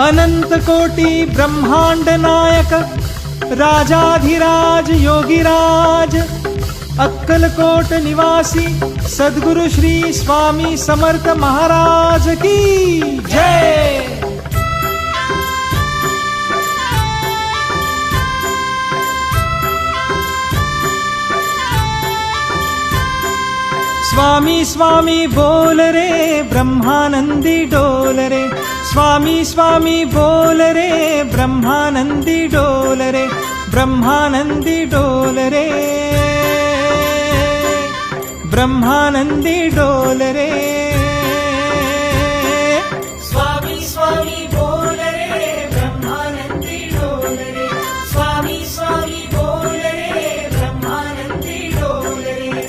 अनंत कोटी ब्रह्मांड नायक राजाधिराज योगीराज अक्कलकोट निवासी सद्गुरु श्री स्वामी समर्थ महाराज की जय। स्वामी स्वामी बोल रे ब्रह्मानंदी डोल रे, स्वामी स्वामी बोल रे ब्रह्मानंदी डोल रे, ब्रह्मानंदी डोल रे, ब्रह्मानंदी डोल रे। स्वामी स्वामी बोल रे ब्रह्मानंदी डोल रे, स्वामी स्वामी बोल रे ब्रह्मानंदी डोल रे।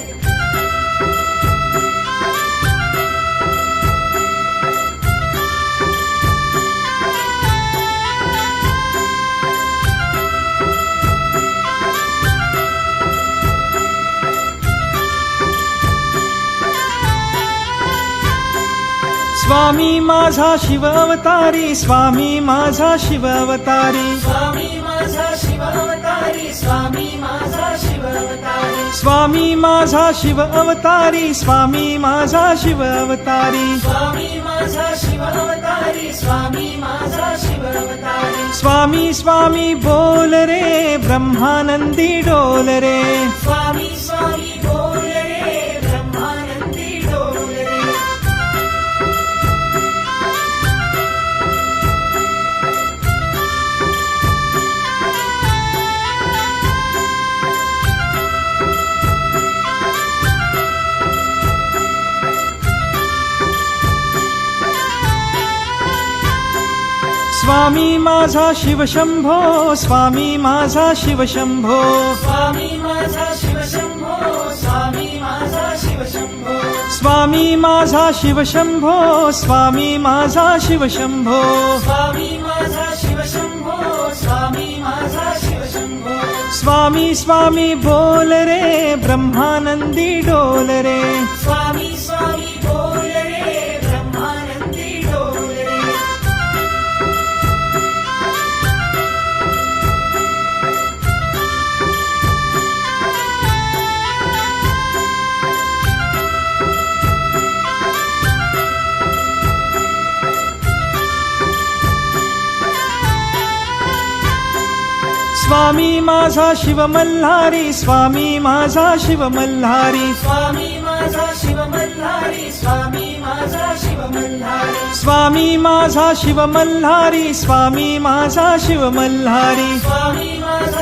स्वामी माझा शिव अवतारी, स्वामी माझा शिव अवतारी, स्वामी माझा शिव अवतारी, स्वामी माझा शिव अवतारी, स्वामी माझा शिव अवतारी, स्वामी माझा शिव अवतारी, स्वामी माझा शिव अवतारी, स्वामी माझा शिव अवतारी। स्वामी स्वामी बोल रे ब्रह्मानंदी डोल रे, स्वामी स्वामी बोल रे ब्रह्मानंदी डोल रे। स्वामी माझा शिव शंभो, स्वामी माझा शिव शंभो, स्वामी माझा शिव शंभो, स्वामी माझा शिव शंभो, स्वामी माझा शिव शंभो, स्वामी माझा शिव शंभो, स्वामी माझा शिव शंभो, स्वामी माझा शिव शंभो। स्वामी स्वामी बोल रे ब्रह्मानंदी डोल रे, स्वामी स्वामी बोल रे ब्रह्मानंदी डोल रे। स्वामी माझा शिव मल्हारी, स्वामी माझा शिव मल्हारी, स्वामी माझा शिव मल्हारी, स्वामी माझा शिव मल्हारी, स्वामी माझा शिव मल्हारी, स्वामी माझा शिव मल्हारी, स्वामी माझा